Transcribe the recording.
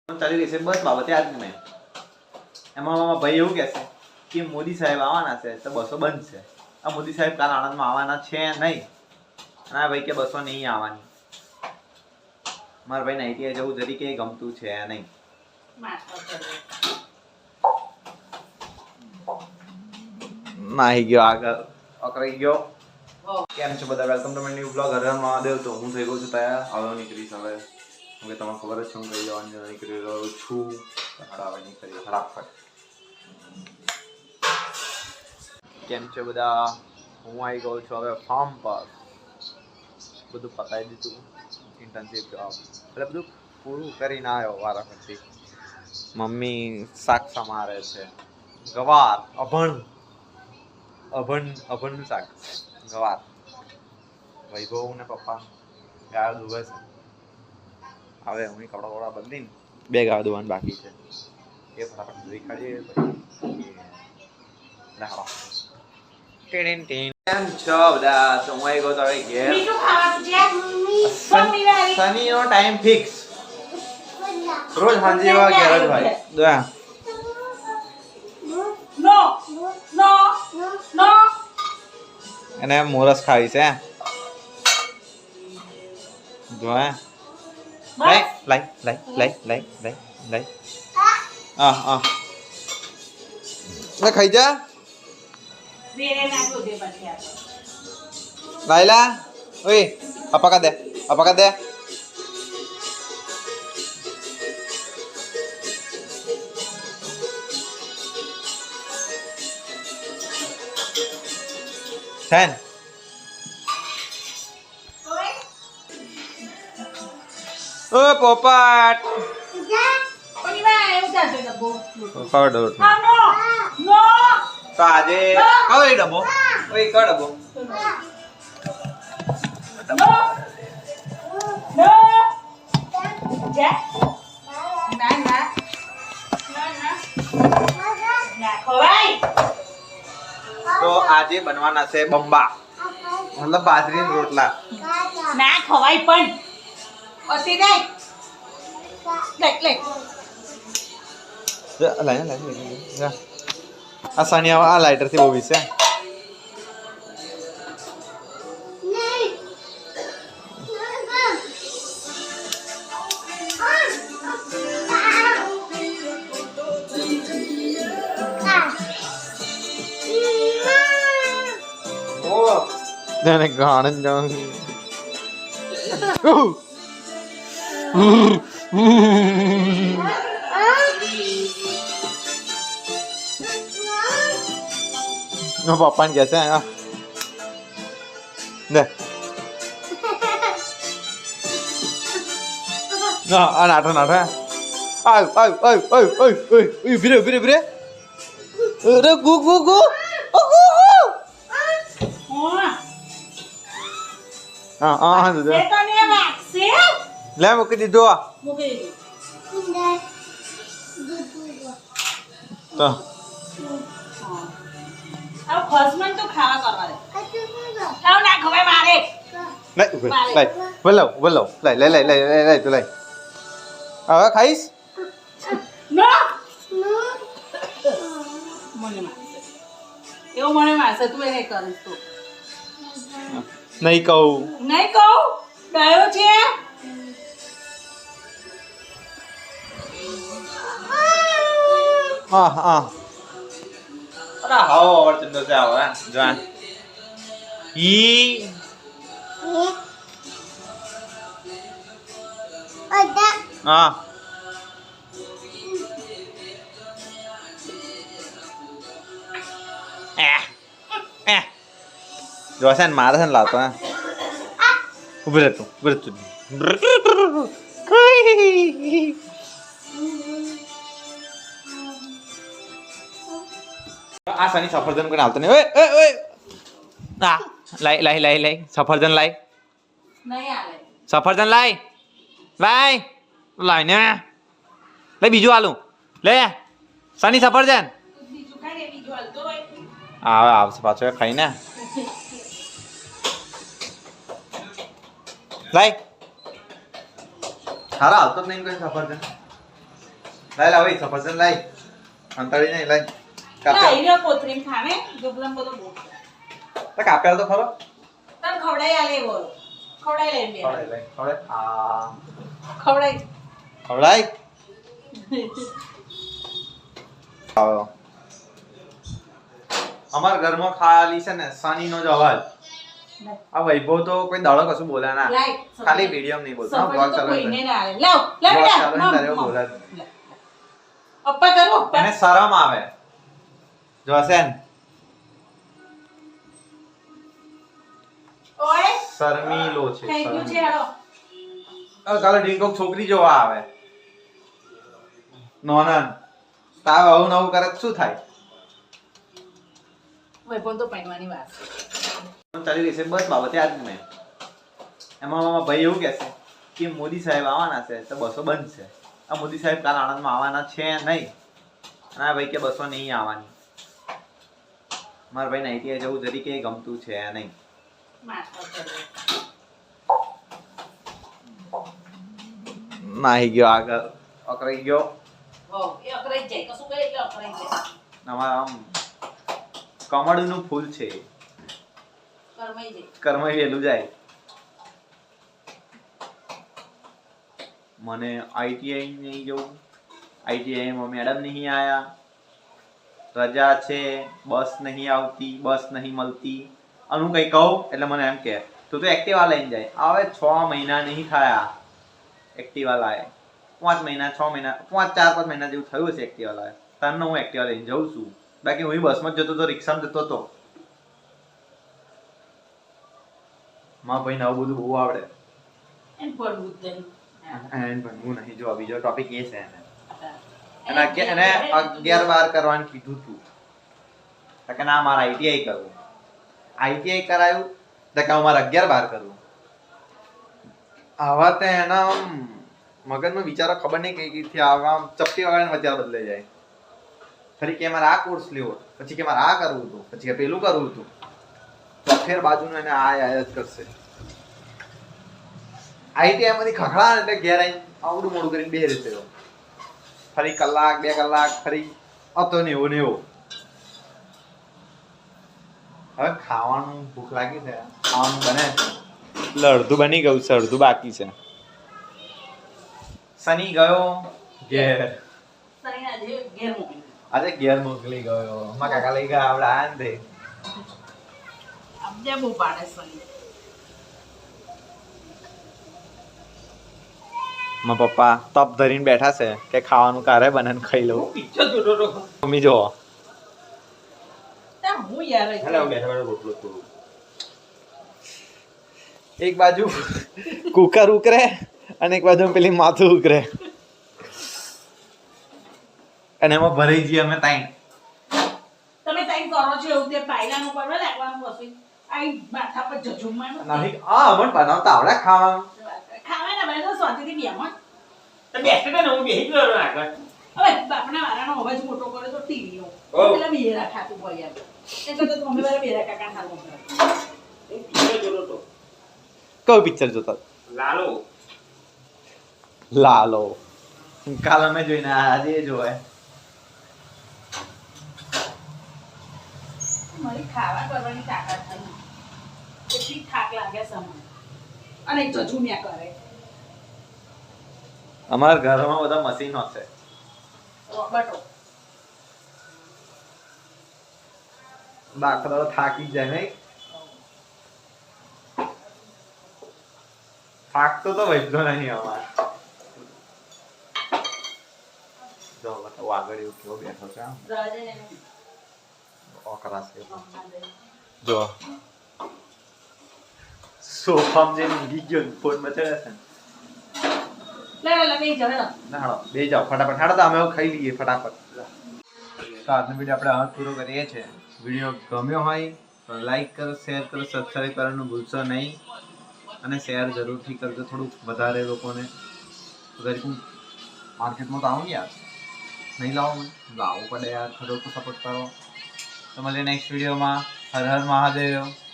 ચાલી રહી છે બસ બાબતે આજ નહીં. એમાં ભાઈ એવું કહેશે કે મોદી સાહેબ આવવાના છે તો બસો બંધ છે. આ મોદી સાહેબ કાલ આણંદમાં આવવાના છે નહીં. અને ભાઈ કે બસો નહીં આવવાની. મારા ભાઈ નાઈટી જવું જરી કે ગમતું છે નહીં. નાહી ગયો આગળ અકરાઈ ગયો. કેમ છો બધા? Welcome to my new blog. Har Har Mahadev. તો હું થઈ ગયો છું તૈયાર. હવે નીકળીશ હવે. હવે તમને ખબર જ છે હું કઈ જવાની નીકળી રહ્યો છું. હવે નીકળી ફટાફટ. કેમ છે બધા? હું આવી ગયો છું હવે ફાર્મ પર. બધું પતાવી દીધું. ઇન્ટર્નશિપ જોબ એટલે બધું પૂરું કરીને આવ્યો વારાફરતી. મમ્મી શાક સમારે છે. ગવાર અભણનું શાક ગવાર. વૈભવ ને પપ્પા ગાયો દુવે છે. હવે હું કપડા વપડા બદલીને 2 ગાયો દુવાનું બાકી છે. એ ફટાફટ દૂધી કાઢીએ પછી કેમ છો બધા? તો હું આવી ગયો તો હવે ઘેર. શનિનો ટાઈમ ફિક્સ. રોજ સાંજે એવા ઘેર જ ભાઈ. એને મોરસ ખાવી છે. જો હે લાઈ ખાઈ જા. લાઈલા ઓય અપકા દે. Ten. Oh, Popat. Kau dulu. No. Tadi kau ini dabo. Oi, kau dabo. No. Ya. Nana. તો આજે બનવાના છે બંબા, મતલબ બાજરીના રોટલા. ના ખવાય પણ ઓતી દે લઈ આ સાનિયા આ લાઇટર થી બહુ વિશે તેને ગાણ જાઉં પપ્પાને કે છે ને આ નાઠો ઉભી રે ગુ હા લે મૂકી દીધું. તો ખસમન તો ખાવા કરવા દે. ખાવ ના ખવાય મારે. બોલો લઈ તું લઈ. હવે ખાઈશ. નો મને મારશે. એવું મને મારશે તું એને કરીશ તો. નહીં કહું. ડાયો છે. હા અરે હાવો ચંદો છે આવો જોન ઈ હા જો છે ને મારે છે ને લાવતો હે ઉભી રહે તું આ સની સફરજન કોઈને આવતો નહીં. ઓય ના લાઈ સફરજન લાઈ. નહીં આવે સફરજન લાઈ ને લઈ બીજું આલું લે સની સફરજન બીજું ખાઈ લે બીજું હાલતો હોય. આવે આવશે પાછો ખાઈને લાઈ. સારા હાલતો જ નહીં કોઈ સફરજન. લાય લાવ ભાઈ સફરજન લાય અંતળી નહીં લાય ના કાપ્યા હીરો કોથરીમ ખાવે જોગલમ બધો બહુ તો કાપ્યા તો ખરો તને ખવડાઈ આલે બોલો ખવડાઈ લે બે ખવડાય લાય ખવડાય આ ખવડાઈ ખવડાય આવો અમાર ઘરમાં ખાલી છે ને સાનીનો જ અવાજ આ વૈભવ તો કોઈ દાડો કશું બોલા ના ખાલી વિડિયો નહીં બોલતો હા બ્લોગ ચાલુ કોઈને ના આવે લાવ લે બેટા બોલા અપ્પા કરો અપ્પા એને શરમ આવે જોસેન ઓય શર્મીલો છે થઈ ગયું છે હાલો કાલે ડીંગોક છોકરી જોવા આવે નોનન તાવ આવું નવું કરે તો શું થાય વૈભવ તો પહેરવાની વાત ચાલી રહી છે બસ બાબતે આજ મેં એમાં મારા ભાઈ એવું કહેશે કે મોદી સાહેબ આવવાના છે તો બસો બંધ છે આ મોદી સાહેબ કાલ આણંદમાં આવવાના છે નહીં અને આ ભાઈ કે બસો નહીં આવવાની મારા ભાઈ નાઈટી જવું જરી કે ગમતું છે નહીં નાહી ગયો આગળ અકરાઈ ગયો એ અકરાઈ જાય કશું કહે એટલે અકરાઈ જાય અમારા આમ કમળનું ફૂલ છે કરમાઈ જાય કર્મ વેલું જાય મને આઈટીઆઈ નહીં જવું આઈટીઆઈ માં મેડમ નહીં આયા રજા છે બસ નહીં આવતી બસ નહીં મળતી અનુ કઈ કહું એટલે મને એમ કે તું તો એક્ટિવા લઈને જાય હવે 6 મહિના નહીં થયા એક્ટિવા લાય 5 મહિના 6 મહિના 4-5 મહિના જેવું થયું છે એક્ટિવા લાય તને હું એક્ટિવા લઈને જઉં છું બાકી હું બસમાં જ જતો તો રિક્ષામાં જતો તો માં ભાઈ આવું બધું બહુ આવડે એમ પડવું જ નહીં એન્ડ ભણવું નહીં જો બીજો ટોપિક એ છે એને 11-12 કરવાનું કીધું તું તો કે ના મારે આઈટીઆઈ કરવું આઈટીઆઈ કરાયું તો કે મારે 11-12 કરવું આવા તે એના મગજમાં વિચારો ખબર નહીં કઈ કઈથી આવા ચપટી વગાડીને વિચાર બદલાઈ જાય ફરી કે મારે આ કોર્સ લેવો પછી કે મારે આ કરવું હતું પછી કે પેલું કરવું હતું તો ફેર બાજુનું એને આ જ કરશે આઈટીઆઈ માંથી ખખડા એટલે ઘેર આવીને આવડું મોડું કરીને બે રીતે ફરી કલાક 2 કલાક ફરી હતો ને એવો ને એવો હવે ખાવાનું ભૂખ લાગી છે ખાવાનું બને એટલે અડધું બની ગયું છે અડધું બાકી છે સની ગયો ઘેર આજે ઘેર મોકલી ગયો મારા કાકા લઈ ગયા આપણે આયા ને અબજે બહુ પાડે સની મારા પપ્પા તપ ધરીને બેઠા છે કે ખાવાનું કારે બને ને ખાઈ લઉં પિક્ચર જોડો તો મમ્મી જો હું યાર હેલો બેઠા બેઠા રોટલો થોડું એક બાજુ કુકર ઉકરે અને એક બાજુ પેલી માથું ઉકરે અને એમાં ભરાઈ જઈએ અમે તાઈ તમે ટાઈમ કરો છો એવું તે પાયલાનું કરવા લાગવાનું વસુઈ આઈ માથા પર જજુમવાનું નહીં આ અમન બનાવતા આવડે ખાવાનું ખાવાના બને સ્વાતિથી બેમાં તો બેઠા બેઠા હું બેહી ગયો આગળ હવે બાપના વારાનો અવાજ મોટો કરે તો ટીવી નો પેલા બેરા ખાતું પડે યાર એટલે તો મમ્મી વાળા બેરા કાકા ખાતું પડે હું પિક્ચર જોતો તો કયું પિક્ચર જોતા લાલો લાલો કાલ અમે જોઈને આજે જોવે મારી ખાવા કરવાની તાકાત થઈ એટલી થાક લાગે સમય અને જજુમ્યા કરે અમારા ઘરમાં બધા મશીનો છે રોબોટો દાખલો થાકી જાય નહીં થાકતો તો વૈધો નહીં અમાર જો બતાવો આગળ એવું કેવો બેઠો છે આમ રાજે ઓકરા છે જો સોફામાં જઈને ઊંઘી ગયો ને ફોન બચાવ્યા છે લે લે બે જણ ના હાલો બે જાઓ ફટાફટ હાડો તો અમે હવે ખાઈ લઈએ ફટાફટ તો આજનો વિડીયો આપણે હાથ પૂરો કરીએ છીએ વિડીયો ગમ્યો હોય તો લાઈક કરો શેર કરો સબસ્ક્રાઈબ કરવાનું ભૂલશો નહીં અને શેર જરૂરથી કરજો થોડુંક વધારે લોકોને ગરીબ માર્કેટમાં તો આવું યાર નહીં લાવો લાવવું પડે યાર થોડુંક સપોર્ટ કરો તો મળીએ નેક્સ્ટ વિડીયોમાં હર હર મહાદેવ